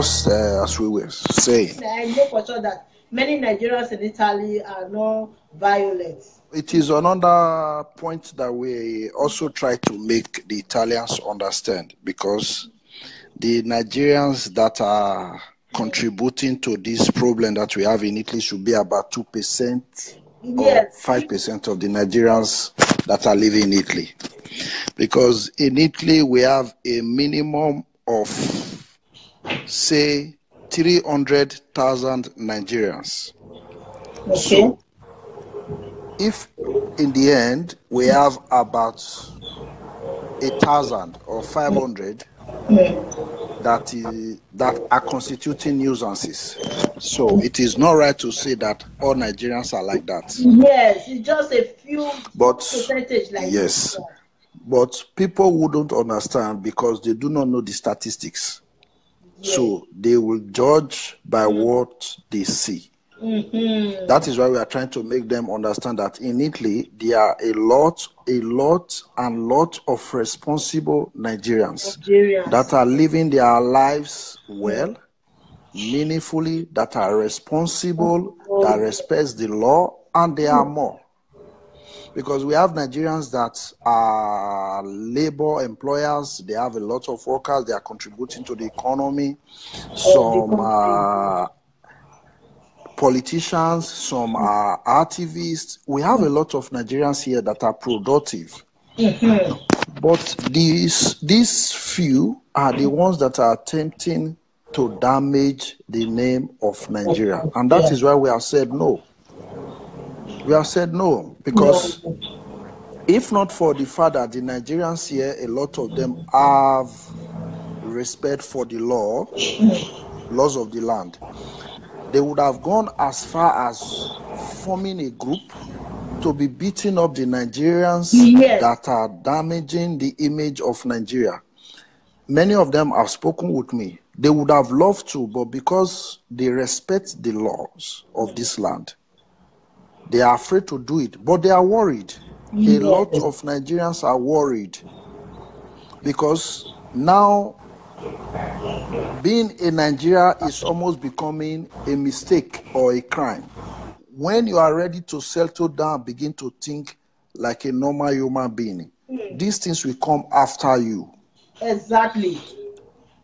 just as we were saying. I know for sure that many Nigerians in Italy are not violent. It is another point that we also try to make the Italians understand, because the Nigerians that are contributing to this problem that we have in Italy should be about 2% or 5% of the Nigerians that are living in Italy. Because in Italy, we have a minimum of, say, 300,000 Nigerians. Okay. So, if in the end we have about 1,000 or 500 that are constituting nuisances, so it is not right to say that all Nigerians are like that. Yes, it's just a few percentage like yes, but people wouldn't understand because they do not know the statistics. Yes. So they will judge by what they see. That is why we are trying to make them understand that in Italy, there are a lot of responsible Nigerians that are living their lives well, meaningfully, that are responsible, that respects the law, and they are more. Because we have Nigerians that are labor employers, they have a lot of workers, they are contributing to the economy. Some politicians, some are activists. We have a lot of Nigerians here that are productive. But these few are the ones that are attempting to damage the name of Nigeria. And that is why we have said no. We have said no, because if not for the fact that the Nigerians here, a lot of them have respect for the laws of the land, they would have gone as far as forming a group to be beating up the Nigerians that are damaging the image of Nigeria. Many of them have spoken with me. They would have loved to, but because they respect the laws of this land, they are afraid to do it. But they are worried. A lot of Nigerians are worried because now being in Nigeria is almost becoming a mistake or a crime. When you are ready to settle down, begin to think like a normal human being, these things will come after you. Exactly.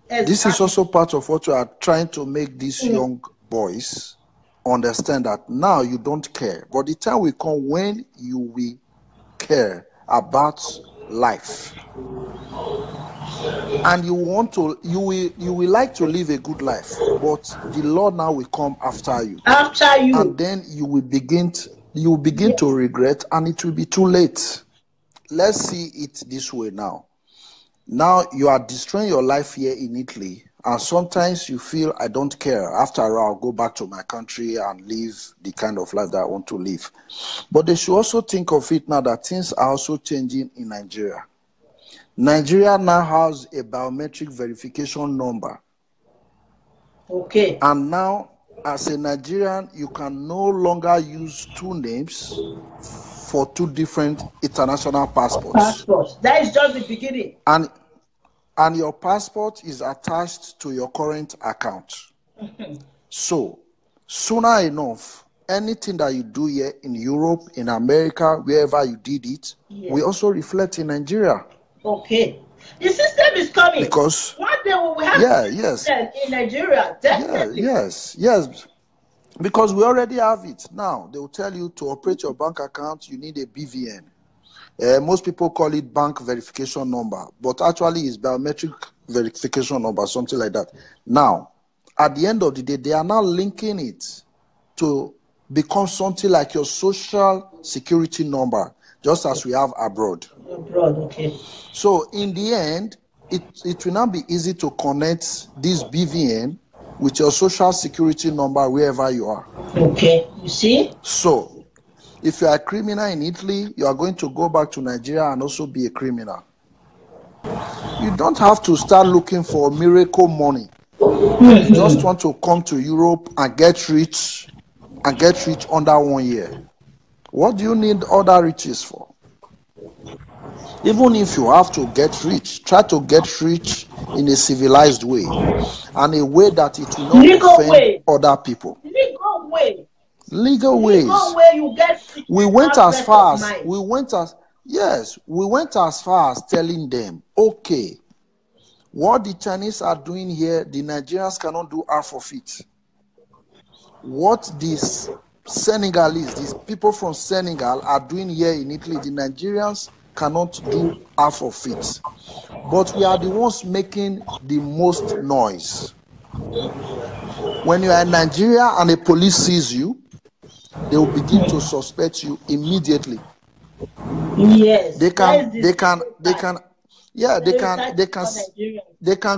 This is also part of what we are trying to make these young boys understand, that now you don't care, but the time will come when you will care about life. And you will like to live a good life, but the Lord now will come after you. And then you will begin to regret, and it will be too late. Let's see it this way now. Now you are destroying your life here in Italy, and sometimes you feel, I don't care. After all, I'll go back to my country and live the kind of life that I want to live. But they should also think of it now that things are also changing in Nigeria. Nigeria now has a biometric verification number. Okay. And now, as a Nigerian, you can no longer use two names for two different international passports. That is just the beginning. And your passport is attached to your current account. So, sooner enough, anything that you do here in Europe, in America, wherever you did it, will also reflect in Nigeria. Okay. The system is coming. Because one day we will have in Nigeria. Definitely. Yes. Because we already have it. Now, they will tell you to operate your bank account, you need a BVN. Most people call it bank verification number, but actually it's biometric verification number, something like that. Now, at the end of the day, they are now linking it to become something like your social security number, just as we have abroad. Okay. So in the end, it will not be easy to connect this BVN with your social security number wherever you are. Okay, you see? So, if you are a criminal in Italy, you are going to go back to Nigeria and also be a criminal. You don't have to start looking for miracle money. You just want to come to Europe and get rich under 1 year. What do you need other riches for? Even if you have to get rich, try to get rich in a civilized way, and a way that it will not Legal offend way. other people. Legal way. Legal ways. Legal way you get We went as rest far of as mind. we went as far as telling them, okay, what the Chinese are doing here, the Nigerians cannot do half of it. What these Senegalese, these people from Senegal are doing here in Italy, the Nigerians cannot do half of it. But we are the ones making the most noise. When you are in Nigeria and the police sees you, they will begin to suspect you immediately. Yes. They can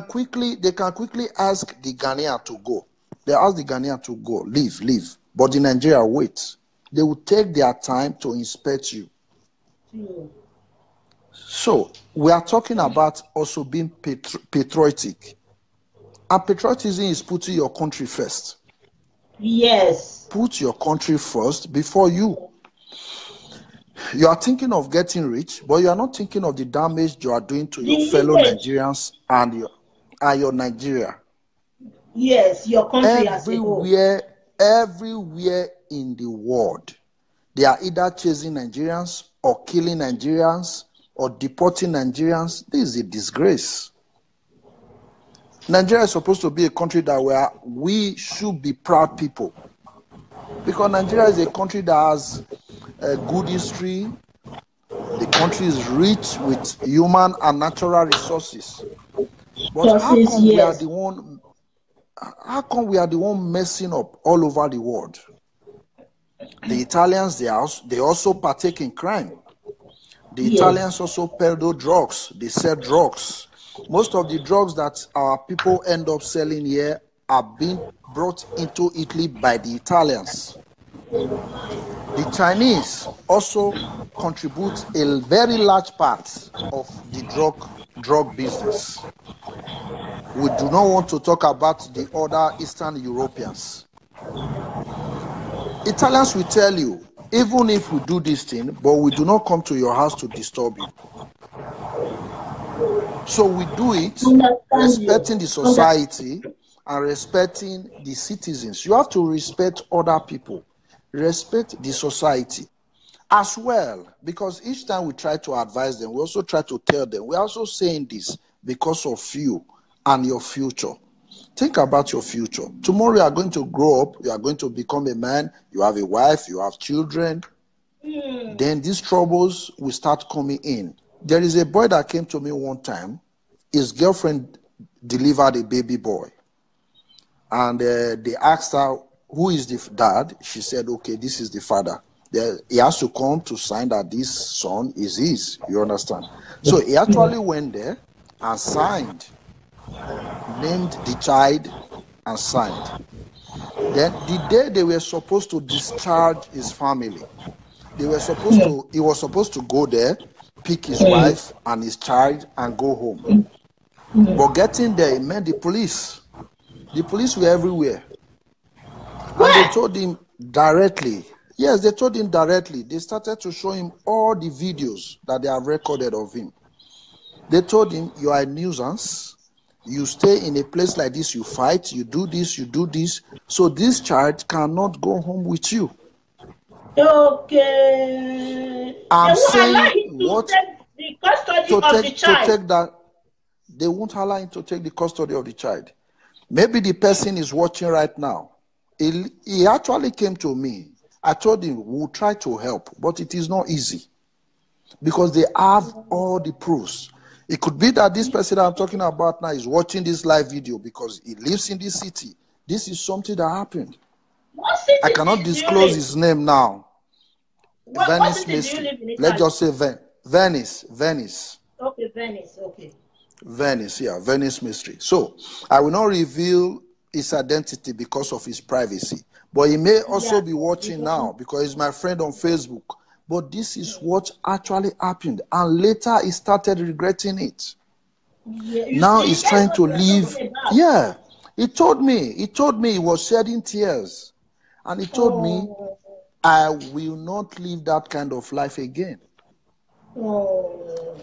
quickly ask the Ghanaian to go. They ask the Ghanaian to go, leave. But the Nigeria waits. They will take their time to inspect you. So we are talking about also being patriotic. And patriotism is putting your country first. Yes. Put your country first before you. You are thinking of getting rich, but you are not thinking of the damage you are doing to your fellow Nigerians and your Nigeria. Yes, your country as a whole. Everywhere in the world, they are either chasing Nigerians or killing Nigerians or deporting Nigerians. This is a disgrace. Nigeria is supposed to be a country where we should be proud people, because Nigeria is a country that has a good history. The country is rich with human and natural resources. But how come we are the one messing up all over the world? The Italians, they also partake in crime. The Italians also peddle drugs. They sell drugs. Most of the drugs that our people end up selling here are being brought into Italy by the Italians. The Chinese also contribute a very large part of the drug business. We do not want to talk about the other Eastern Europeans. Italians will tell you, even if we do this thing, but we do not come to your house to disturb you. So we do it respecting the society and respecting the citizens. You have to respect other people, respect the society as well, because each time we try to advise them, we also try to tell them, we're also saying this because of you and your future. Think about your future. Tomorrow you are going to grow up, you are going to become a man, you have a wife, you have children. Then these troubles will start coming in. There is a boy that came to me one time. His girlfriend delivered a baby boy. And they asked her, who is the dad? She said, okay, this is the father. He has to come to sign that this son is his. You understand? So he actually went there and signed, named the child and signed. Then the day they were supposed to discharge his family, he was supposed to go there, pick his wife and his child and go home. But getting there, he met the police. The police were everywhere. And they told him directly. Yes, they told him directly. They started to show him all the videos that they have recorded of him. They told him, you are a nuisance. You stay in a place like this, you fight, you do this, you do this. So this child cannot go home with you. Okay. I'm saying what the custody of the child. To take that, they won't allow him to take the custody of the child. Maybe the person is watching right now. He actually came to me. I told him we'll try to help, but it is not easy because they have all the proofs. It could be that this person I'm talking about now is watching this live video because he lives in this city. This is something that happened. What city I cannot disclose his name now. Venice Mystery. Let's just say Venice. Okay, Venice. Okay. Venice, yeah, Venice Mystery. So I will not reveal his identity because of his privacy. But he may also be watching now because he's my friend on Facebook. But this is what actually happened. And later he started regretting it. Now he's trying to leave. Yeah. He told me he was shedding tears. And he told me, I will not live that kind of life again.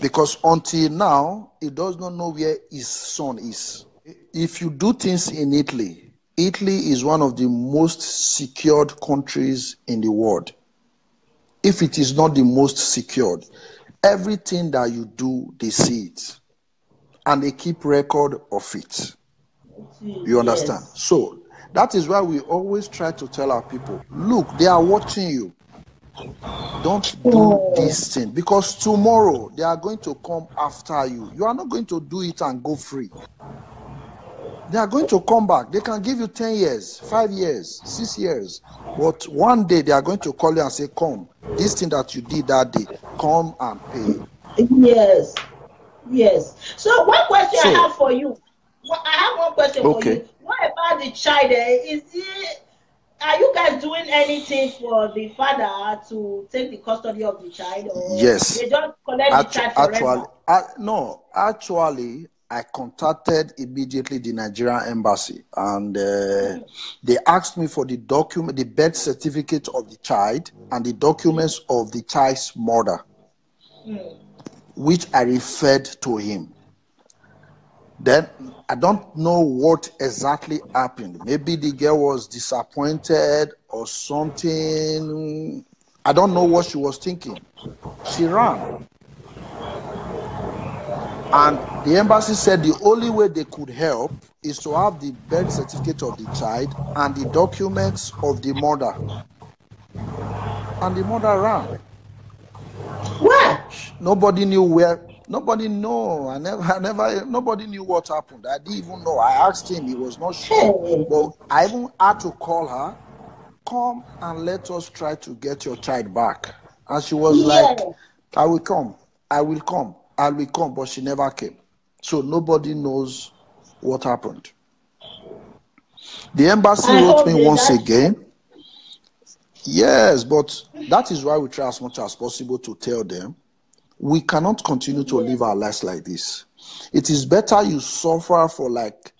Because until now, he does not know where his son is. If you do things in Italy, Italy is one of the most secured countries in the world. If it is not the most secured, everything that you do, they see it. And they keep record of it. You understand? Yes. So that is why we always try to tell our people, look, they are watching you. Don't do this thing, because tomorrow they are going to come after you. You are not going to do it and go free. They are going to come back. They can give you 10 years, 5 years, 6 years. But one day they are going to call you and say, come, this thing that you did that day, come and pay. Yes. Yes. So one question I have for you. I have one question for you. What about the child? Are you guys doing anything for the father to take the custody of the child, or yes, they just collect the child forever? No, actually, I contacted immediately the Nigerian embassy, and they asked me for the document, the birth certificate of the child, and the documents of the child's mother, which I referred to him. Then I don't know what exactly happened. Maybe the girl was disappointed or something. I don't know what she was thinking. She ran. And the embassy said the only way they could help is to have the birth certificate of the child and the documents of the mother. And the mother ran. What? Nobody knew where. Nobody knew. Nobody knew what happened. I didn't even know. I asked him. He was not sure. But I even had to call her. Come and let us try to get your child back. And she was like, I will come. I will come. I will come. But she never came. So nobody knows what happened. The embassy wrote me once again. Yes, but that is why we try as much as possible to tell them we cannot continue to live our lives like this. It is better you suffer for like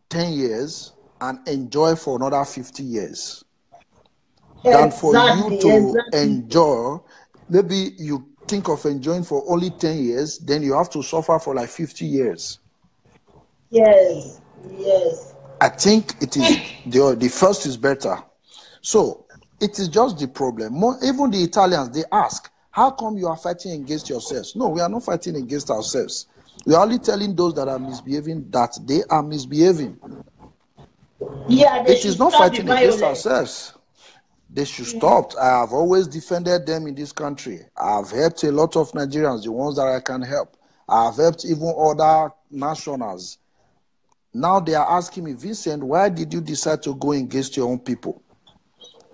10 years and enjoy for another 50 years than for you to enjoy. Maybe you think of enjoying for only 10 years, then you have to suffer for like 50 years. Yes, yes. I think it is the first is better. So it is just the problem. Even the Italians, they ask, how come you are fighting against yourselves? No, we are not fighting against ourselves. We are only telling those that are misbehaving that they are misbehaving. Yeah, it is not fighting against ourselves. They should stop. I have always defended them in this country. I have helped a lot of Nigerians, the ones that I can help. I have helped even other nationals. Now they are asking me, Vincent, why did you decide to go against your own people?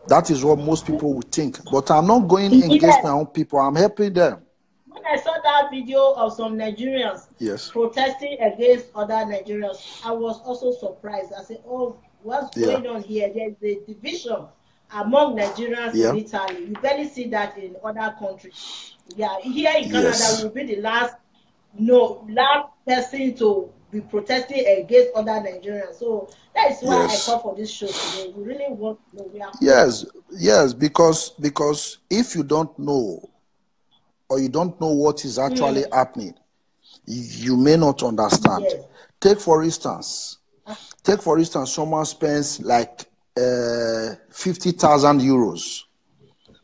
That is what most people would think. But I'm not going against my own people. I'm helping them. When I saw that video of some Nigerians protesting against other Nigerians, I was also surprised. I said, oh, what's going on here? There's a division among Nigerians in Italy. You barely see that in other countries. Yeah, here in Canada, we'll be the last person to be protesting against other Nigerians. So that is why I call for this show today. We really want to know. Yes, because if you don't know, or you don't know what is actually happening, you may not understand. Take for instance, someone spends like 50,000 euros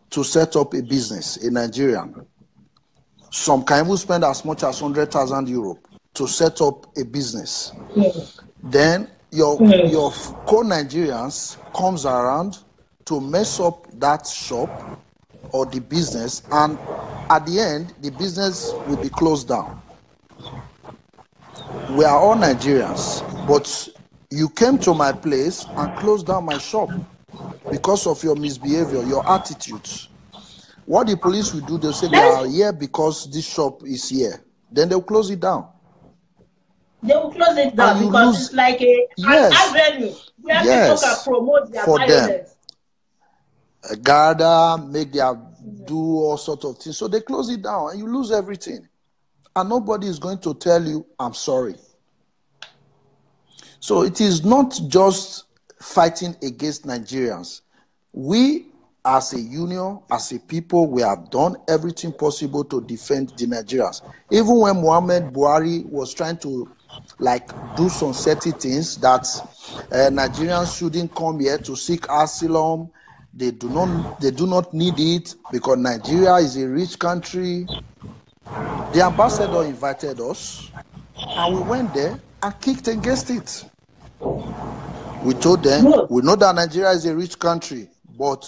to set up a business in Nigeria. Some can even spend as much as 100,000 euros to set up a business. Then your co-Nigerians comes around to mess up that shop or the business, and at the end, the business will be closed down. We are all Nigerians, but you came to my place and closed down my shop because of your misbehavior, your attitudes. What the police will do, they'll say they are here because this shop is here. Then they'll close it down. They will close it down because it's like an avenue where people can promote their violence. Gather, make their do all sorts of things. So they close it down and you lose everything. And nobody is going to tell you, I'm sorry. So it is not just fighting against Nigerians. We as a union, as a people, we have done everything possible to defend the Nigerians. Even when Muhammad Buhari was trying to do some certain things that Nigerians shouldn't come here to seek asylum, they do not need it because Nigeria is a rich country. The ambassador invited us, and we went there and kicked against it. We told them, we know that Nigeria is a rich country, but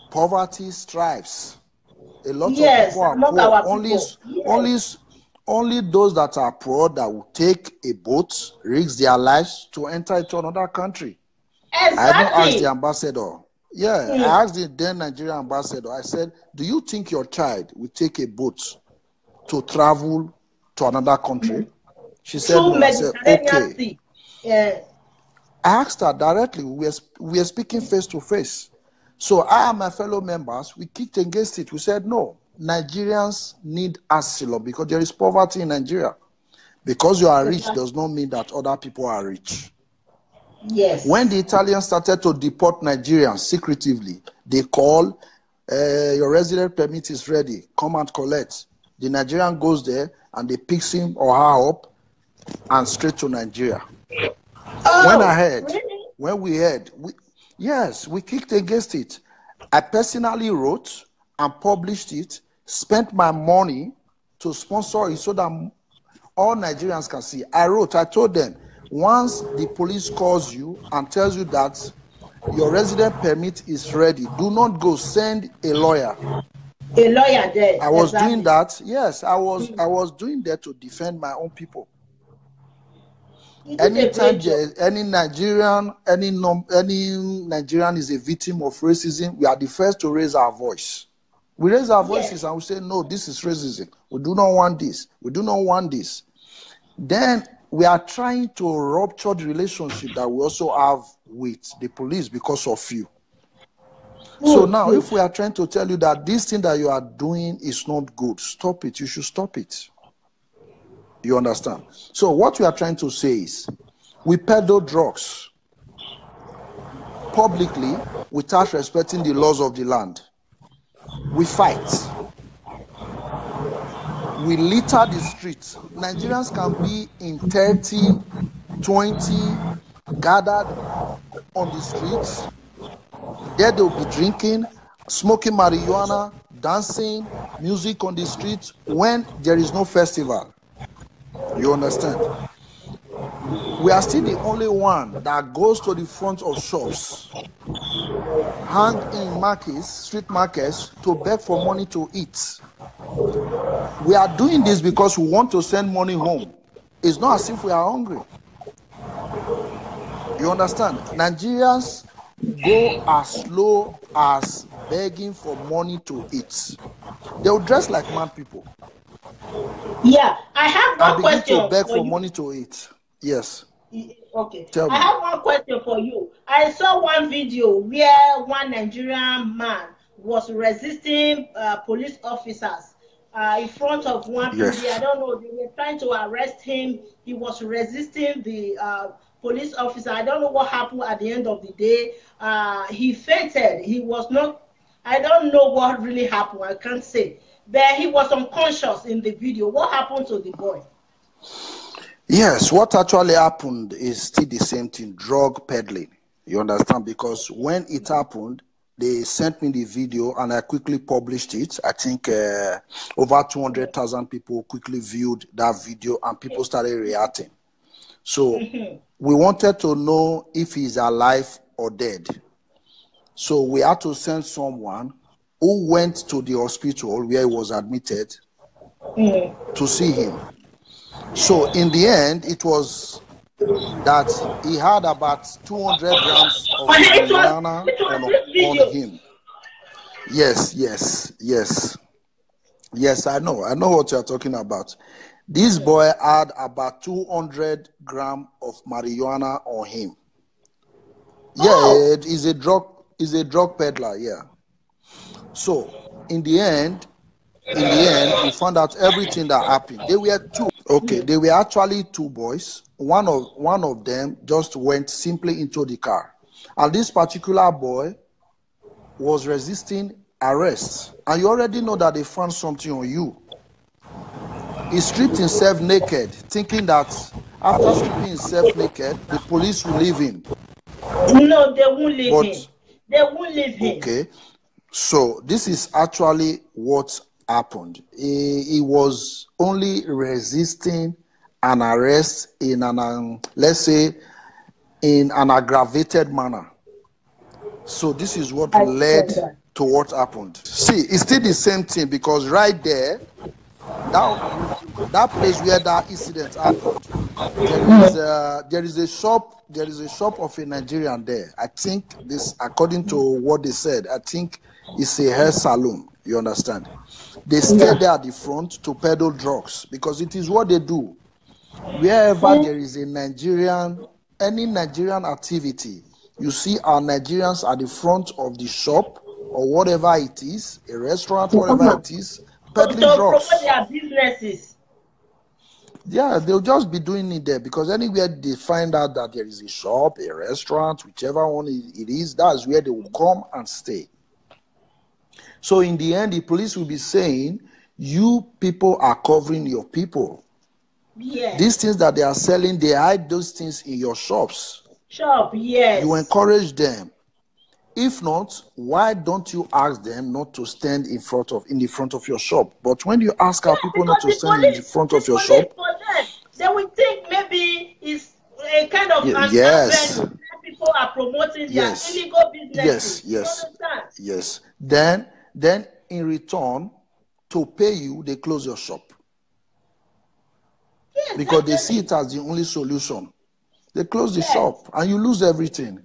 poverty strives. A lot of people are poor. Only those that are poor that will take a boat, risk their lives to enter into another country. Exactly. I even asked the ambassador. Yeah, I asked the then Nigerian ambassador. I said, do you think your child will take a boat to travel to another country? She said, no. I said, okay. I asked her directly. We are speaking face to face. So I and my fellow members, we kicked against it. We said, no, Nigerians need asylum because there is poverty in Nigeria. Because you are rich does not mean that other people are rich. Yes. When the Italians started to deport Nigerians secretively, they call, your resident permit is ready, come and collect. The Nigerian goes there and they picks him or her up and straight to Nigeria. When we heard, we kicked against it. I personally wrote and published it, spent my money to sponsor it so that all Nigerians can see. I told them, once the police calls you and tells you that your resident permit is ready, do not go, send a lawyer. A lawyer there. I was doing that. Yes, I was doing that to defend my own people. Anytime any Nigerian is a victim of racism, we are the first to raise our voice. We raise our voices and we say, no, this is racism. We do not want this. We do not want this. Then we are trying to rupture the relationship that we also have with the police because of you. So now, if we are trying to tell you that this thing that you are doing is not good, stop it. You should stop it. You understand? So what we are trying to say is, we peddle drugs publicly without respecting the laws of the land. We fight. We litter the streets. Nigerians can be in 30, 20 gathered on the streets. There they'll be drinking, smoking marijuana, dancing, music on the streets when there is no festival. You understand? We are still the only one that goes to the front of shops, hang in markets, street markets, to beg for money to eat. We are doing this because we want to send money home. It's not as if we are hungry. You understand? Nigerians go as low as begging for money to eat. They will dress like mad people. Yeah, I have one question. To beg for money to eat. Yes. Okay. I have one question for you. I saw one video where one Nigerian man was resisting police officers in front of one PD. I don't know. They were trying to arrest him. He was resisting the police officer. I don't know what happened at the end of the day. He fainted. He was not. I don't know what really happened. I can't say. But he was unconscious in the video. What happened to the boy? Yes, what actually happened is still the same thing, drug peddling. You understand? Because when it happened, they sent me the video and I quickly published it. I think over 200,000 people quickly viewed that video and people started reacting. So we wanted to know if he's alive or dead. So we had to send someone who went to the hospital where he was admitted to see him. So in the end, it was that he had about 200 grams of marijuana on him. Yes, I know what you're talking about. This boy had about 200 grams of marijuana on him. Yeah, he's a drug peddler, yeah. So in the end, we found out everything that happened. They were two. Okay, they were actually two boys. One of them just went simply into the car. And this particular boy was resisting arrest. And you already know that they found something on you. He stripped himself naked, thinking that after stripping himself naked, the police will leave him. No, they won't leave him. They won't leave him. Okay. So this is actually what happened. He was only resisting an arrest in an, let's say, in an aggravated manner. So this is what led to what happened. See, it's still the same thing, because right there, that place where that incident happened, there is a shop of a Nigerian there. I think this, according to what they said, I think it's a hair salon. You understand? They stay there at the front to peddle drugs, because it is what they do. Wherever there is a Nigerian, any Nigerian activity, you see our Nigerians at the front of the shop or whatever it is, a restaurant, whatever it is, peddling drugs. Promote their businesses. Yeah, they'll just be doing it there, because anywhere they find out that there is a shop, a restaurant, whichever one it is, that's where they will come and stay. So in the end, the police will be saying, you people are covering your people. Yes. These things that they are selling, they hide those things in your shops. Yes. You encourage them. If not, why don't you ask them not to stand in the front of your shop? But when you ask our people not to stand in the front of your shop, for them, they will think maybe it's a kind of an avenue. People are promoting their illegal businesses. Yes. Then in return, to pay you, they close your shop. Yes, because they see it as the only solution. They close the shop and you lose everything.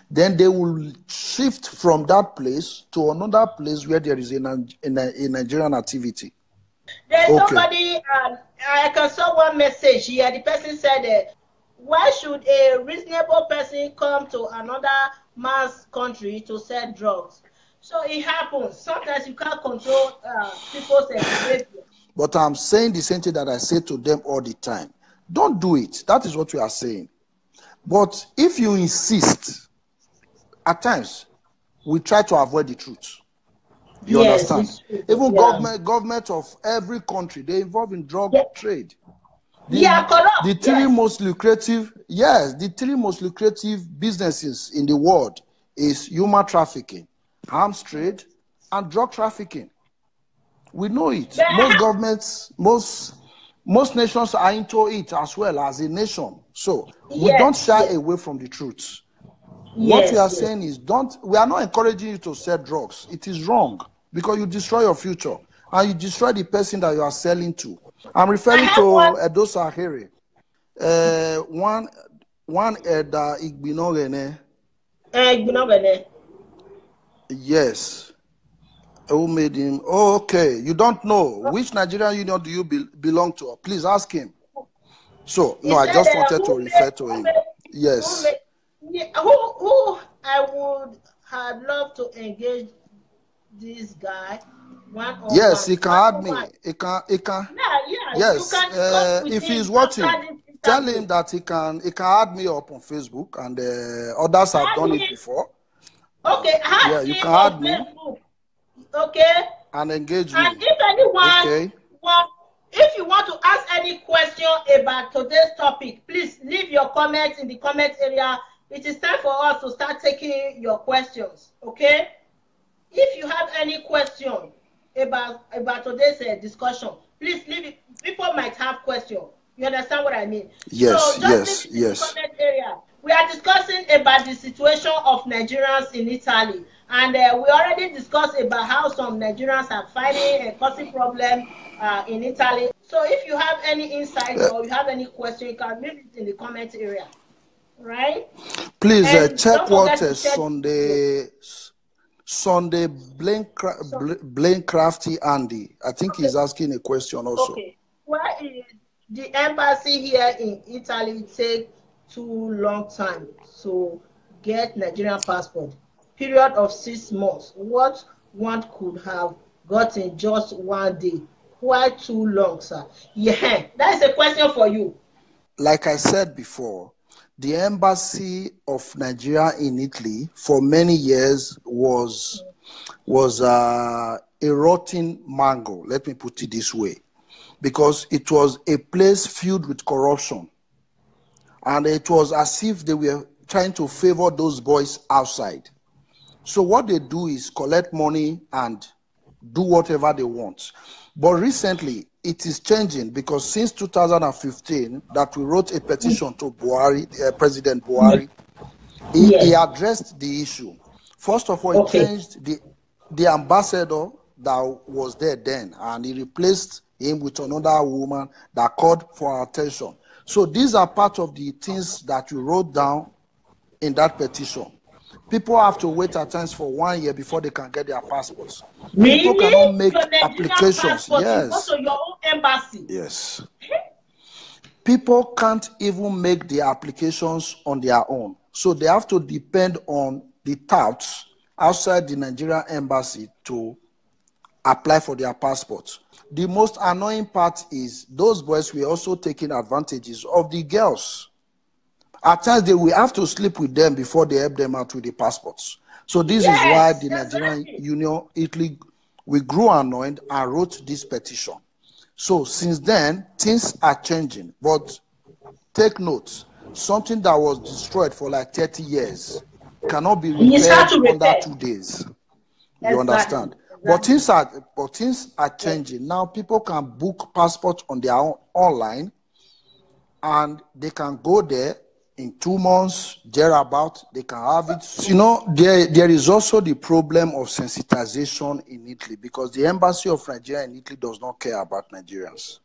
Then they will shift from that place to another place where there is a Nigerian activity. There's somebody, I saw one message here. The person said, why should a reasonable person come to another man's country to sell drugs? So it happens. Sometimes you can't control people's behavior. But I'm saying the same thing that I say to them all the time. Don't do it. That is what we are saying. But if you insist, at times, we try to avoid the truth. You understand? Even government of every country, they involve in drug trade. Corrupt. The three most lucrative, the three most lucrative businesses in the world is human trafficking, arms trade, and drug trafficking. We know it. Most governments, most nations are into it as well as a nation. So we don't shy away from the truth. What we are saying is, we are not encouraging you to sell drugs. It is wrong, because you destroy your future and you destroy the person that you are selling to. I'm referring to Edosa Here. One Eda Igbinogene. Yes. Who made him? Oh, okay. You don't know. Which Nigerian union do you belong to? Please ask him. So, no, I just wanted to refer to him. Yes. Who I would have loved to engage this guy. Yes, he can add me. He can. Yes. If he's watching, tell him that he can add me up on Facebook, and others have done it before. Okay, you can add me. Facebook. Okay. And engage me. And if anyone if you want to ask any question about today's topic, please leave your comments in the comment area. It is time for us to start taking your questions. Okay? If you have any question about today's discussion, please leave it. People might have questions. You understand what I mean? Yes, so just leave it in the comment area. We are discussing about the situation of Nigerians in Italy. And we already discussed about how some Nigerians are fighting and causing problems in Italy. So if you have any insight or you have any question, you can leave it in the comment area. Right? Please check what Sunday Blaine Crafty Andy. I think he's asking a question also. Okay. Why is the embassy here in Italy take too long time to get Nigerian passport? Period of 6 months. What one could have got in just 1 day? Why too long, sir? Yeah, that is a question for you. Like I said before, the embassy of Nigeria in Italy for many years was was a rotten mango, let me put it this way, because it was a place filled with corruption. And it was as if they were trying to favor those boys outside. So what they do is collect money and do whatever they want. But recently, it is changing, because since 2015 that we wrote a petition to Buhari, President Buhari, he addressed the issue. First of all, he changed the ambassador that was there then, and he replaced him with another woman that called for our attention. So these are part of the things that we wrote down in that petition. People have to wait at times for 1 year before they can get their passports. Really? People cannot make applications. Passport, yes. You go to your own embassy. Yes. People can't even make the applications on their own. So they have to depend on the touts outside the Nigerian embassy to apply for their passports. The most annoying part is those boys were also taking advantages of the girls. At times, they will have to sleep with them before they help them out with the passports. So this is why the Nigerian Union, Italy, we grew annoyed and wrote this petition. So since then, things are changing. But take note, something that was destroyed for like 30 years cannot be repaired under 2 days. You understand? Exactly. But things are changing. Now people can book passports on their own online, and they can go there in 2 months, thereabout, they can have it. You know, there is also the problem of sensitization in Italy, because the embassy of Nigeria in Italy does not care about Nigerians.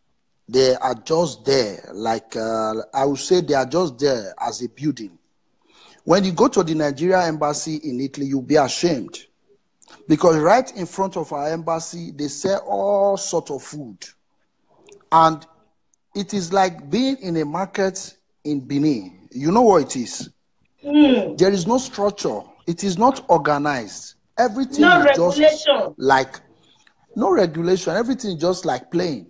They are just there, like, I would say they are just there as a building. When you go to the Nigeria embassy in Italy, you'll be ashamed. Because right in front of our embassy, they sell all sorts of food. And it is like being in a market in Benin. You know what it is? There is no structure. It is not organized. Everything is just like, no regulation. Everything is just like playing.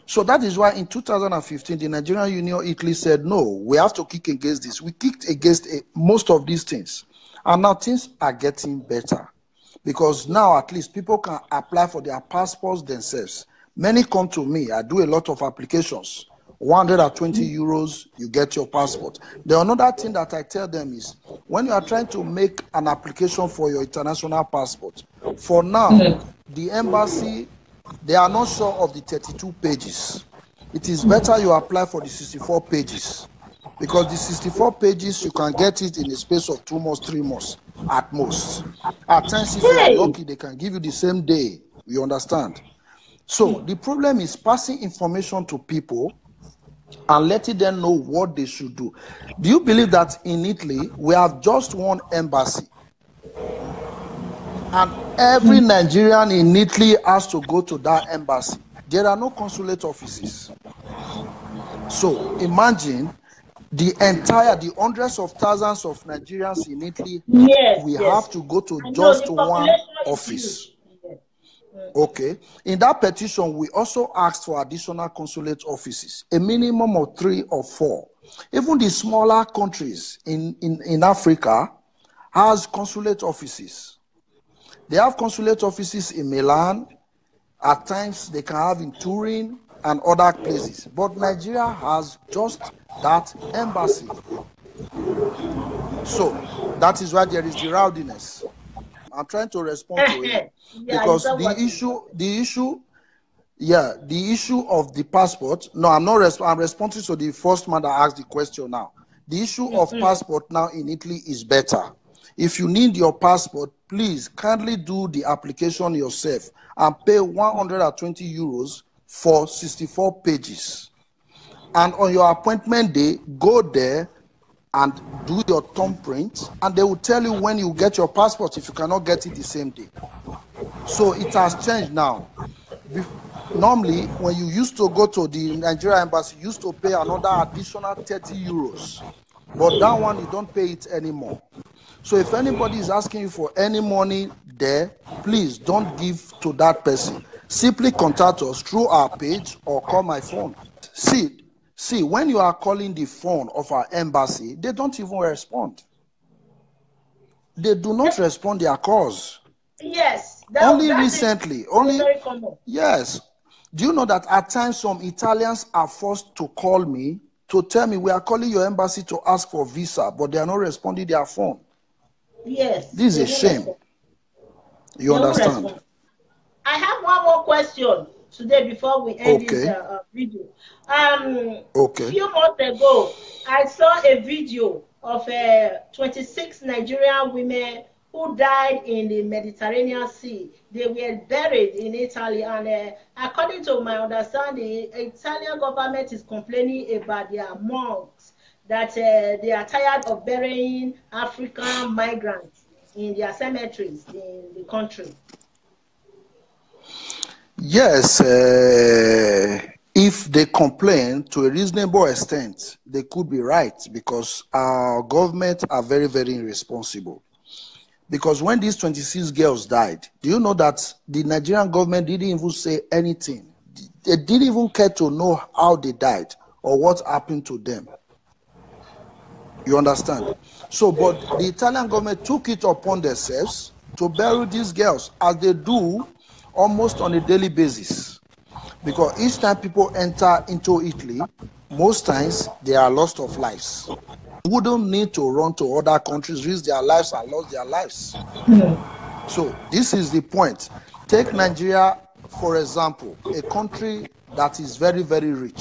So that is why in 2015, the Nigerian Union Italy said, no, we have to kick against this. We kicked against most of these things. And now things are getting better. Because now at least people can apply for their passports themselves. Many come to me. I do a lot of applications. 120 euros, you get your passport. The another thing that I tell them is, when you are trying to make an application for your international passport, for now, the embassy, they are not sure of the 32 pages. It is better you apply for the 64 pages. Because the 64 pages, you can get it in a space of 2 months, 3 months, at most. At times, if you are lucky, they can give you the same day. You understand? So the problem is passing information to people and letting them know what they should do. Do you believe that in Italy, we have just one embassy? And every Nigerian in Italy has to go to that embassy. There are no consulate offices. So imagine the hundreds of thousands of Nigerians in Italy, we have to go to just one office. Okay. In that petition, we also asked for additional consulate offices, a minimum of 3 or 4. Even the smaller countries in Africa has consulate offices. They have consulate offices in Milan. At times, they can have in Turin and other places. But Nigeria has just that embassy. So that is why there is the rowdiness. I'm trying to respond to it because the issue of the passport. No, I'm not. I'm responding to the first man that asked the question now. The issue of passport now in Italy is better. If you need your passport, please kindly do the application yourself and pay 120 euros for 64 pages. And on your appointment day, go there and do your thumbprint, and they will tell you when you get your passport if you cannot get it the same day. So it has changed now. Normally, when you used to go to the Nigerian embassy, you used to pay another additional 30 euros. But that one, you don't pay it anymore. So if anybody is asking you for any money there, please don't give to that person. Simply contact us through our page or call my phone. See, when you are calling the phone of our embassy, they don't even respond. They do not respond their calls. Only recently. Only very common. Yes. Do you know that at times some Italians are forced to call me to tell me we are calling your embassy to ask for visa, but they are not responding their phone? Yes. This is a shame. You understand? I have one more question today before we end this video. Few months ago, I saw a video of 26 Nigerian women who died in the Mediterranean Sea. They were buried in Italy, and according to my understanding, the Italian government is complaining about their monks, that they are tired of burying African migrants in their cemeteries in the country. Yes, if they complain to a reasonable extent, they could be right, because our government are very, very irresponsible. Because when these 26 girls died, do you know that the Nigerian government didn't even say anything? They didn't even care to know how they died or what happened to them. You understand? So, but the Italian government took it upon themselves to bury these girls, as they do almost on a daily basis. Because each time people enter into Italy, most times they are lost of lives. Wouldn't need to run to other countries, risk their lives and lost their lives. So this is the point. Take Nigeria, for example, a country that is very, very rich.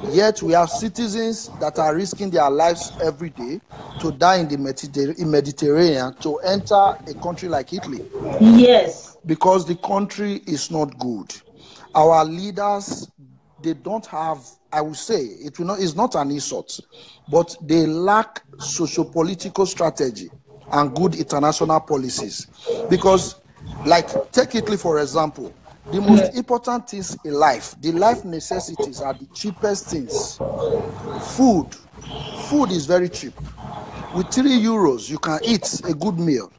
Yet we have citizens that are risking their lives every day to die in the Mediterranean to enter a country like Italy. Yes. Because the country is not good. Our leaders, they don't have, I would say, it's not an insult, but they lack socio-political strategy and good international policies. Because, like, take Italy, for example, the most important things in life, the life necessities are the cheapest things. Food is very cheap. With 3 euros, you can eat a good meal.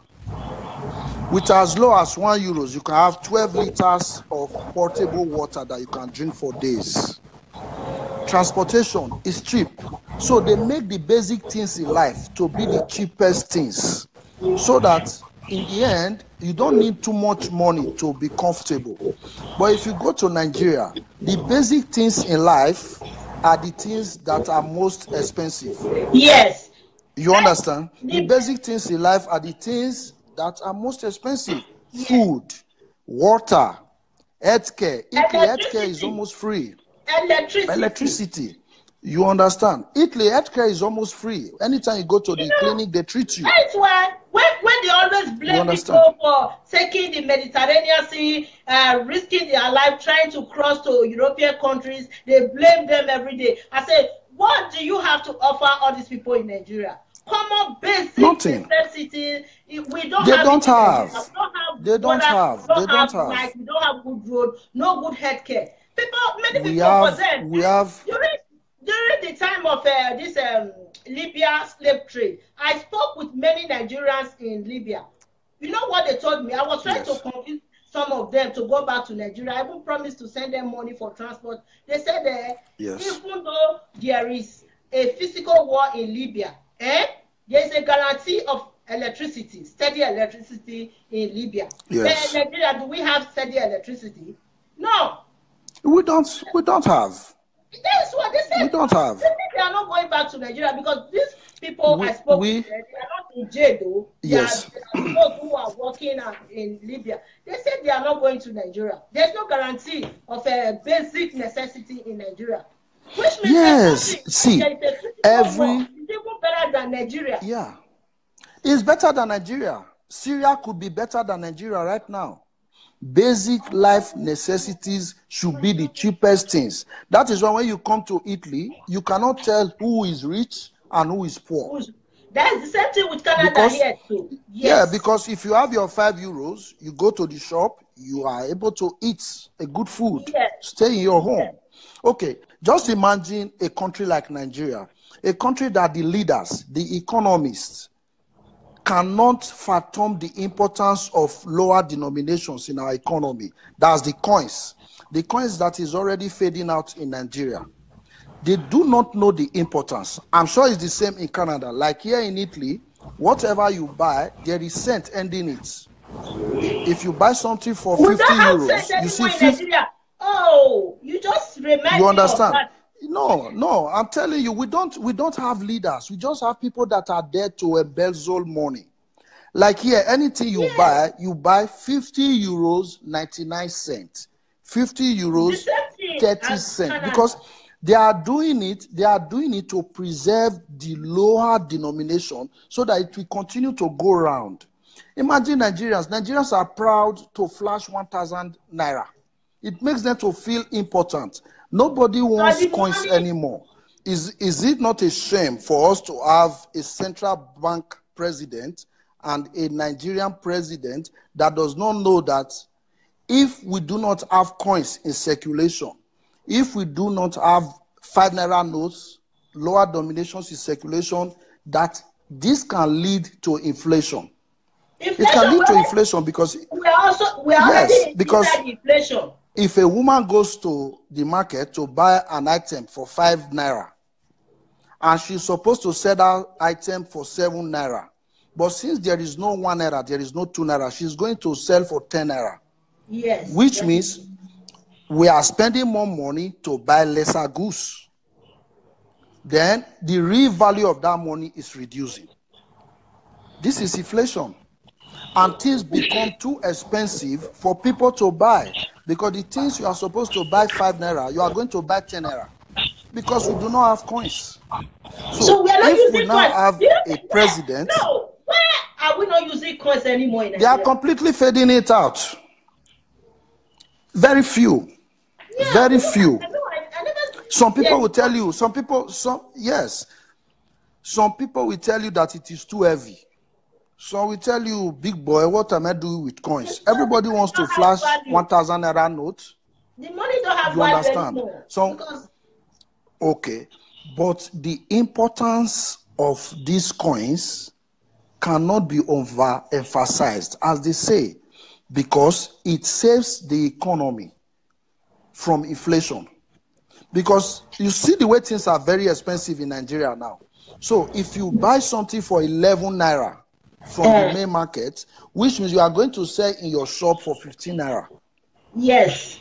With as low as 1 euro, you can have 12 liters of portable water that you can drink for days. Transportation is cheap. So they make the basic things in life to be the cheapest things, so that in the end, you don't need too much money to be comfortable. But if you go to Nigeria, the basic things in life are the things that are most expensive. Yes. You understand? The basic things in life are the things that are most expensive. Food, water, healthcare. Italy, healthcare is almost free. Electricity. You understand? Italy, healthcare is almost free. Anytime you go to the clinic, they treat you. That's why when they always blame people for taking the Mediterranean Sea, risking their life, trying to cross to European countries, they blame them every day. I say, what do you have to offer all these people in Nigeria? Common basic necessities. We don't have. We don't have light. We don't have good road. No good healthcare. Many people for them. During the time of this Libya slave trade, I spoke with many Nigerians in Libya. You know what they told me? I was trying to convince some of them to go back to Nigeria. I even promised to send them money for transport. They said even though there is a physical war in Libya, there is a guarantee of electricity, steady electricity in Libya. Yes. In Nigeria, do we have steady electricity? No. We don't have. That's what they said. We don't have. They said they are not going back to Nigeria because these people I spoke with, they are not in jail though. Yes. They are those who are working in Libya. They said they are not going to Nigeria. There's no guarantee of a basic necessity in Nigeria. Which means it's even better than Nigeria. Yeah. It's better than Nigeria. Syria could be better than Nigeria right now. Basic life necessities should be the cheapest things. That is why when you come to Italy, you cannot tell who is rich and who is poor. That's the same thing with Canada here too. Yes. Yeah, because if you have your 5 euros, you go to the shop, you are able to eat a good food, stay in your home. Okay, just imagine a country like Nigeria, a country that the leaders, the economists, cannot fathom the importance of lower denominations in our economy. That's the coins. The coins that is already fading out in Nigeria. They do not know the importance. I'm sure it's the same in Canada. Like here in Italy, whatever you buy, there is cent ending it. If you buy something for 50 euros, you see 50. Oh, you just remind you understand? Me of that. No, I'm telling you, we don't have leaders. We just have people that are there to embezzle money. Like here, anything you buy 50 euros 99 cents, 50 euros 30 cents, because they are doing it to preserve the lower denomination so that it will continue to go around. Imagine Nigerians are proud to flash 1,000 naira. It makes them to feel important. Nobody wants coins anymore. Is it not a shame for us to have a central bank president and a Nigerian president that does not know that if we do not have coins in circulation, if we do not have 5 naira notes, lower denominations in circulation, that this can lead to inflation. It can lead to inflation because we are already because inflation. If a woman goes to the market to buy an item for 5 naira and she's supposed to sell that item for 7 naira, but since there is no 1 naira, there is no 2 naira, she's going to sell for 10 naira. Yes. Which means we are spending more money to buy lesser goods. Then the real value of that money is reducing. This is inflation. And things become too expensive for people to buy. Because the things you are supposed to buy 5 naira, you are going to buy 10 naira. Because we do not have coins. So we are not if we using now coins. have a president... No, why are we not using coins anymore in Nigeria? They are completely fading it out. Very few. Yeah, very few. Some people will tell you, some people will tell you that it is too heavy. So we tell you, big boy, what am I doing with coins? Everybody wants to flash 1,000 naira note. The money don't have value anymore. So, okay, but the importance of these coins cannot be overemphasized, as they say, because it saves the economy from inflation. Because you see the way things are very expensive in Nigeria now. So if you buy something for 11 naira, from the main market, which means you are going to sell in your shop for 15 naira. Yes.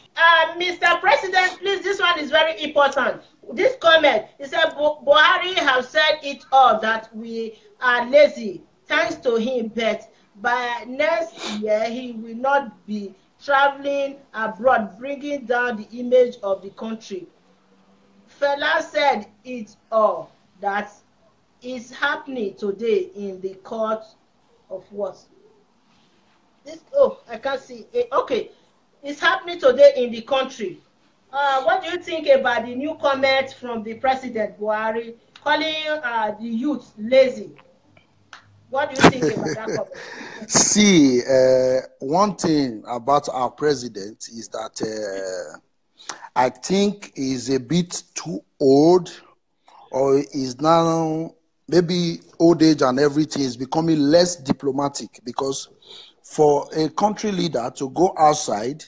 Mr. President, please, this one is very important. This comment, he said, Buhari have said it all that we are lazy, thanks to him, but by next year, he will not be traveling abroad, bringing down the image of the country. Fela said it all that is happening today in the court of what? I can't see. Okay, it's happening today in the country. What do you think about the new comment from the President Buhari calling the youth lazy? What do you think about that comment? See, one thing about our president is that I think he's a bit too old, or is now maybe old age and everything is becoming less diplomatic, because for a country leader to go outside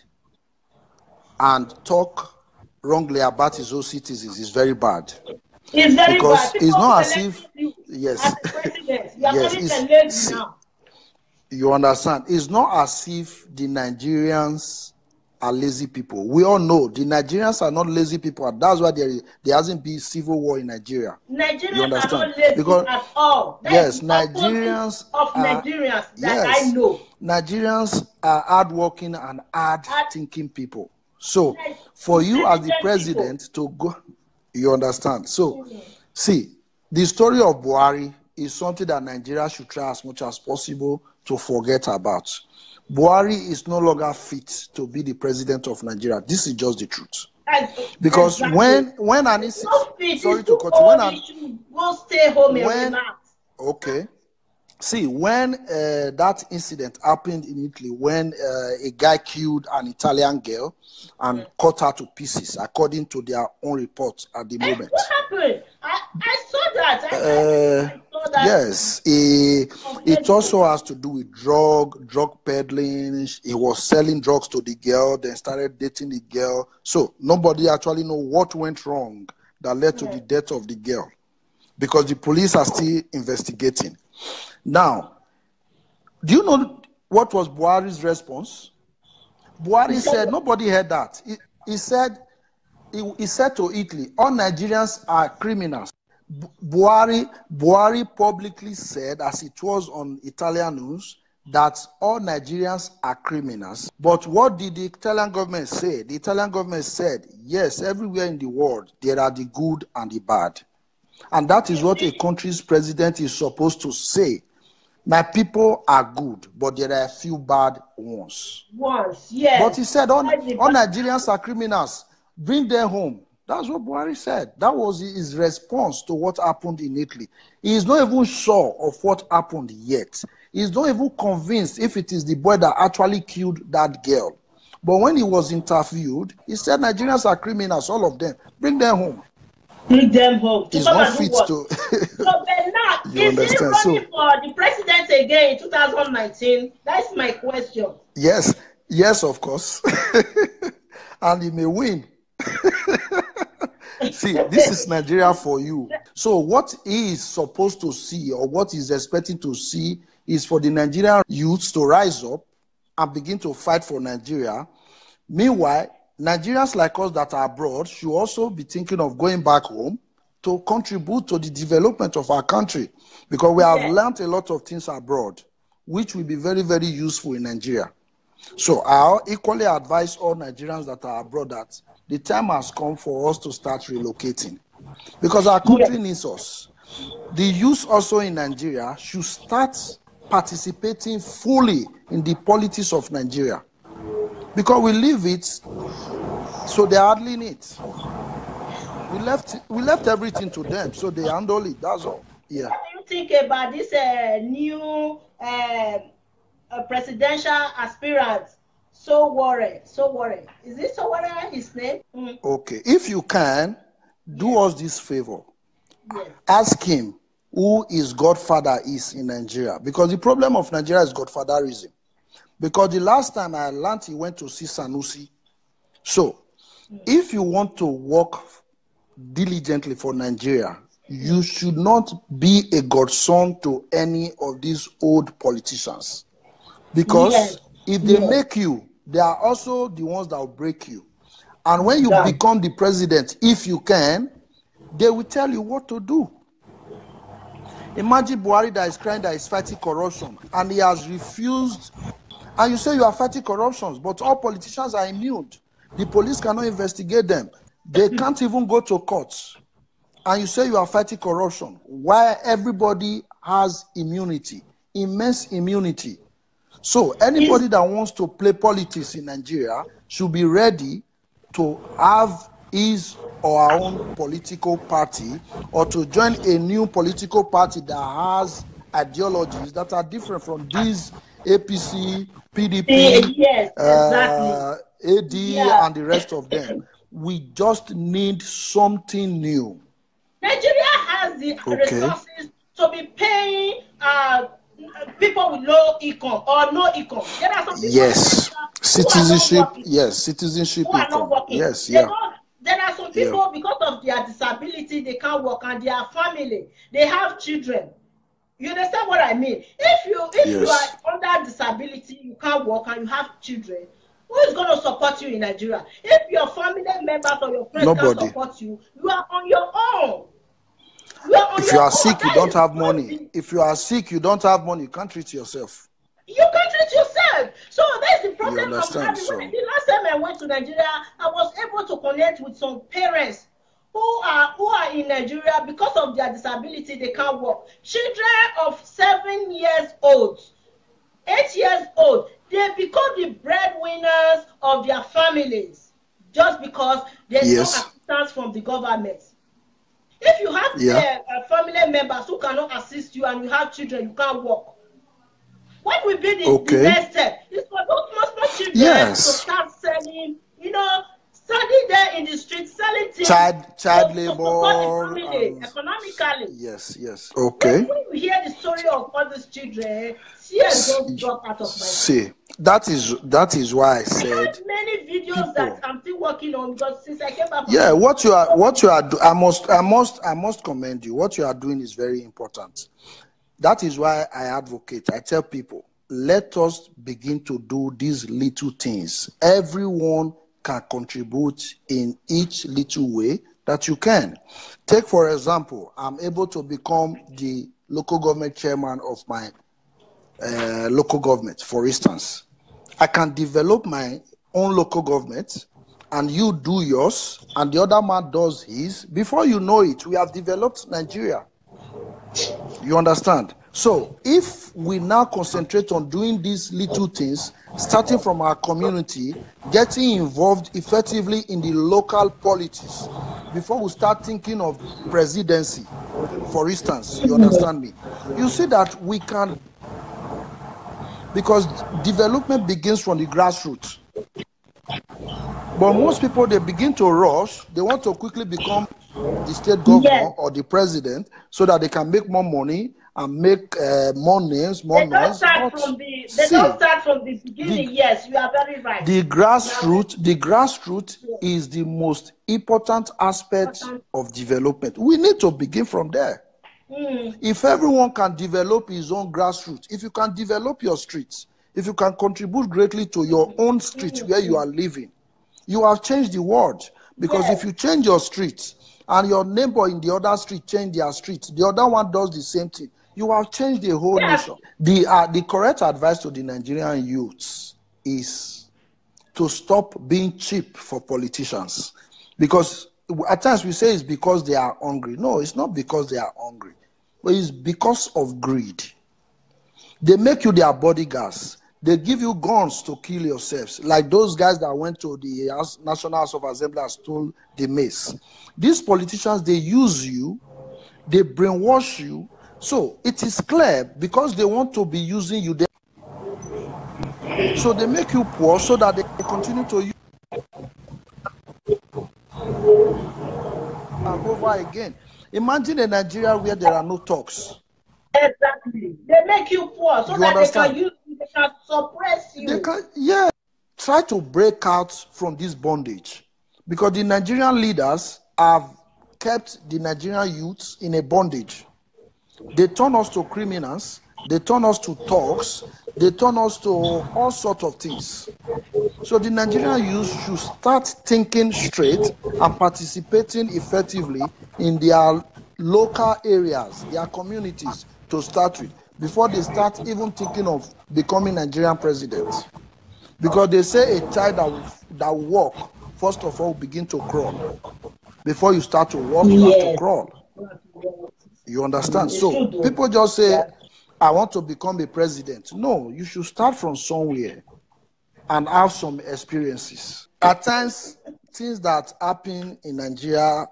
and talk wrongly about his own citizens is very bad. It's very because bad. It's not as if yes, you understand. It's not as if the Nigerians are lazy people. We all know the Nigerians are not lazy people. That's why there hasn't been civil war in Nigeria. Nigerians are not lazy because, at all. Yes, Nigerians I know. Nigerians are hardworking and hard-thinking people. So, for you as the president to go, you understand. So, see, the story of Buhari is something that Nigeria should try as much as possible to forget about. Buhari is no longer fit to be the president of Nigeria. This is just the truth. Because when an incident, sorry to cut you, okay. See, when that incident happened in Italy, when a guy killed an Italian girl and cut her to pieces, according to their own report at the moment. What happened? I saw that. I saw that. Yes, it also has to do with drug peddling. He was selling drugs to the girl, then started dating the girl. So nobody actually know what went wrong that led to the death of the girl, because the police are still investigating. Now, do you know what was Buhari's response? Buhari said, nobody heard that. He said to Italy, all Nigerians are criminals. Buhari publicly said, as it was on Italian news, that all Nigerians are criminals. But what did the Italian government say? The Italian government said, yes, everywhere in the world, there are the good and the bad. And that is what a country's president is supposed to say. My people are good, but there are a few bad ones. Yes. But he said, all Nigerians are criminals. Bring them home. That's what Buhari said. That was his response to what happened in Italy. He is not even sure of what happened yet. He is not even convinced if it is the boy that actually killed that girl. But when he was interviewed, he said Nigerians are criminals, all of them. Bring them home. Bring them home. He's not fit to... So Bernard, is he running for the president again in 2019? That's my question. Yes. Yes, of course. And he may win. See, this is Nigeria for you. So what he is supposed to see, or what he's expecting to see, is for the Nigerian youths to rise up and begin to fight for Nigeria. Meanwhile, Nigerians like us that are abroad should also be thinking of going back home to contribute to the development of our country, because we have learned a lot of things abroad, which will be very, very useful in Nigeria. So I equally advise all Nigerians that are abroad that the time has come for us to start relocating, because our country needs us. The youth also in Nigeria should start participating fully in the politics of Nigeria, because we live it, so they hardly need it. We left everything to them, so they handle it. That's all. Yeah. What do you think about this new presidential aspirant? So worried. Is this so worried his name? Okay. If you can, do us this favor. Ask him who his godfather is in Nigeria. Because the problem of Nigeria is godfatherism. Because the last time I learned, he went to see Sanusi. So, if you want to work diligently for Nigeria, you should not be a godson to any of these old politicians. Because if they make you, they are also the ones that will break you. And when you become the president, if you can, they will tell you what to do. Imagine Buhari that is crying that is fighting corruption, and he has refused. And you say you are fighting corruption, but all politicians are immune. The police cannot investigate them. They can't even go to courts. And you say you are fighting corruption, while everybody has immunity, immense immunity. So anybody that wants to play politics in Nigeria should be ready to have his or her own political party, or to join a new political party that has ideologies that are different from these APC, PDP, AD, and the rest of them. We just need something new. Nigeria has the resources to be paying people with low income or no income. There are some people citizenship. Citizenship who are not working. There are some people, because of their disability, they can't work, and their family, they have children. You understand what I mean? If you are under disability, you can't work, and you have children, who is going to support you in Nigeria? If your family members or your friends can't support you, you are on your own. If you are sick, you don't have money. If you are sick, you don't have money. You can't treat yourself. You can't treat yourself. So that's the problem I'm having. The last time I went to Nigeria, I was able to connect with some parents who are in Nigeria because of their disability. They can't work. Children of 7 years old, 8 years old, they become the breadwinners of their families just because there's no assistance from the government. If you have family members who cannot assist you and you have children, you can't work. What will be the next step? It's for those small children to start selling, standing there in the street, selling things. Child labor. To support the family economically. Yes. Okay. When you hear the story of all these children, tears don't drop out of my head. That is why I said. I have many videos that I'm still working on, because since I came back. What you are doing, I must commend you. What you are doing is very important. That is why I advocate. I tell people, let us begin to do these little things. Everyone can contribute in each little way that you can. Take, for example, I'm able to become the local government chairman of my local government, for instance. I can develop my own local government, and you do yours, and the other man does his. Before you know it, we have developed Nigeria. You understand? So if we now concentrate on doing these little things, starting from our community, getting involved effectively in the local politics, before we start thinking of presidency, for instance, you understand me? You see that we can, because development begins from the grassroots. But most people, they begin to rush. They want to quickly become the state governor or the president so that they can make more money and make more names, more noise. They don't start from the beginning. Yes, you are very right. The grassroots is the most important aspect of development. We need to begin from there. If everyone can develop his own grassroots, if you can develop your streets, if you can contribute greatly to your own street where you are living, you have changed the world. Because if you change your street and your neighbor in the other street change their street, the other one does the same thing, you have changed the whole nation. The correct advice to the Nigerian youths is to stop being cheap for politicians. Because at times we say it's because they are hungry. No, it's not because they are hungry, but it's because of greed. They make you their bodyguards. They give you guns to kill yourselves, like those guys that went to the National House of Assembly and stole the mace. These politicians, they use you, they brainwash you. So it is clear, because they want to be using you. So they make you poor so that they continue to use and over again. Imagine a Nigeria where there are no talks. Exactly. They make you poor so that they can suppress you. Try to break out from this bondage, because the Nigerian leaders have kept the Nigerian youths in a bondage. They turn us to criminals, they turn us to thugs, they turn us to all sorts of things. So the Nigerian youth should start thinking straight and participating effectively in their local areas, their communities, to start with, before they start even thinking of becoming Nigerian presidents. Because they say a child that will walk, first of all, will begin to crawl. Before you start to walk, you have to crawl. You understand? So people just say, I want to become a president. No, you should start from somewhere and have some experiences. At times, things that happen in Nigeria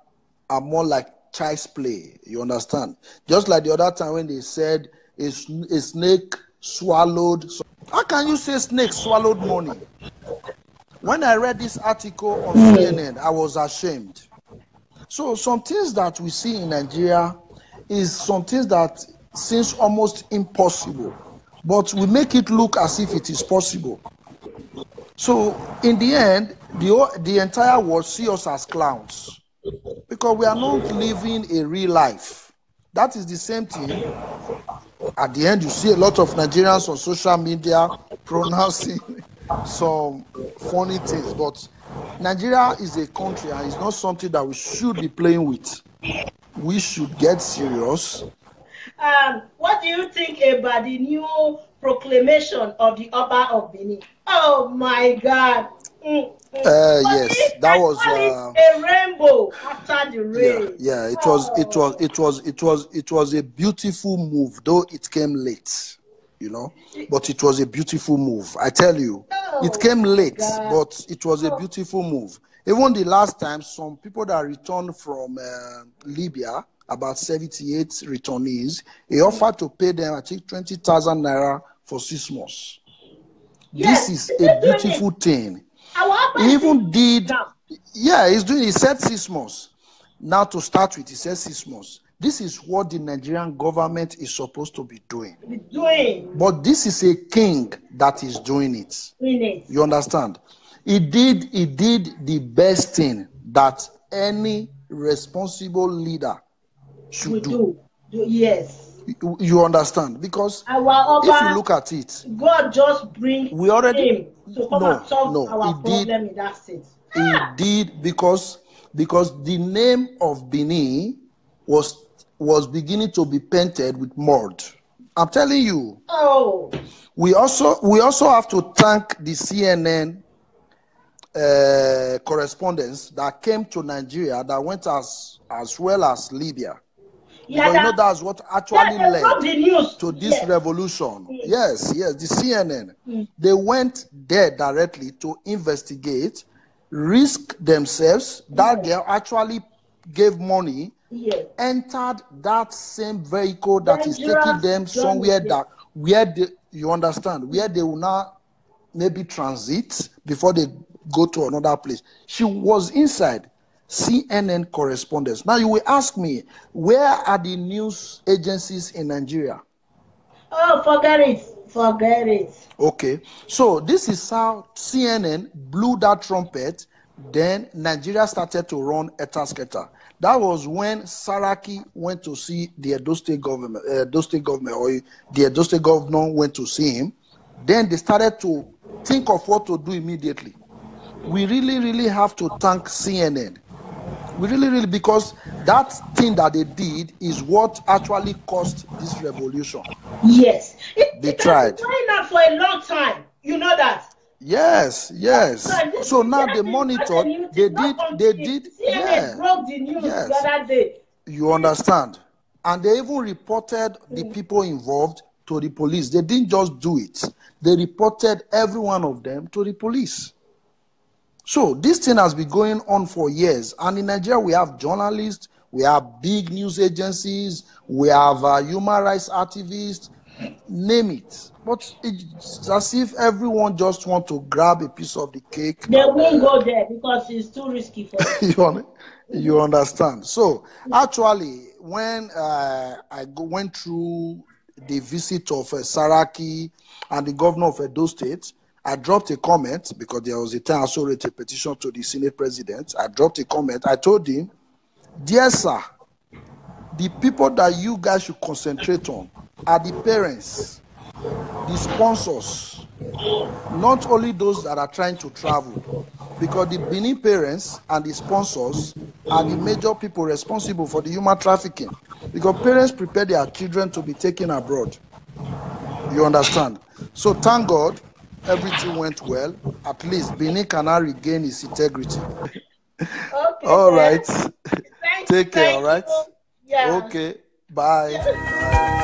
are more like child's play. You understand? Just like the other time when they said a snake swallowed. How can you say snake swallowed money? When I read this article on CNN, I was ashamed. So some things that we see in Nigeria is some things that seems almost impossible, but we make it look as if it is possible. So in the end, the entire world see us as clowns, because we are not living a real life. That is the same thing. At the end, you see a lot of Nigerians on social media pronouncing some funny things, but Nigeria is a country and it's not something that we should be playing with. We should get serious. What do you think about the new proclamation of the Oba of Benin? Oh my God! Yes, that was a rainbow after the rain. Yeah. It was a beautiful move, though it came late, but it was a beautiful move. I tell you, it came late, but it was a beautiful move. Even the last time, some people that returned from Libya, about 78 returnees, he offered to pay them, I think, 20,000 naira for 6 months. Yes, this is a beautiful thing. He even did, he said 6 months. Now to start with, he said 6 months. This is what the Nigerian government is supposed to be doing. But this is a king that is doing it. You understand? He did the best thing that any responsible leader should do. Yes. You understand? Because if you look at it, God just bring him to come and solve our problem in that state. He did, because the name of Benin was beginning to be painted with mud. I'm telling you. Oh. We also have to thank the CNN correspondents that came to Nigeria, that went as well as Libya. Because you know that's what actually led to this revolution. Yes, the CNN. They went there directly to investigate, risk themselves. That girl actually gave money, entered that same vehicle that is taking them somewhere where they will now maybe transit before they go to another place. She was inside. CNN correspondents. Now you will ask me, where are the news agencies in Nigeria? Oh, forget it. Okay, so this is how CNN blew that trumpet. Then Nigeria started to run etasketa. That was when Saraki went to see the Edo State government, or the Edo State governor went to see him. Then they started to think of what to do immediately. We really have to thank CNN. We really, because that thing that they did is what actually caused this revolution. Yes. They tried. It's been going on for a long time. You know that? Yes. So now they monitored. They did. CNN broke the news the other day. You understand? And they even reported the people involved to the police. They didn't just do it. They reported every one of them to the police. So this thing has been going on for years. And in Nigeria, we have journalists, we have big news agencies, we have human rights activists, name it. But it's as if everyone just wants to grab a piece of the cake. They won't go there because it's too risky for them. You understand? So actually, when I went through the visit of Saraki and the governor of Edo State, I dropped a comment, because there was a time I also wrote a petition to the Senate president. I dropped a comment. I told him, dear sir, the people that you guys should concentrate on are the parents, the sponsors, not only those that are trying to travel. Because the Benin parents and the sponsors are the major people responsible for the human trafficking. Because parents prepare their children to be taken abroad. You understand? So thank God, everything went well. At least Benin can now regain its integrity. Okay, all right. Take care, all right? Yeah. Okay. Bye.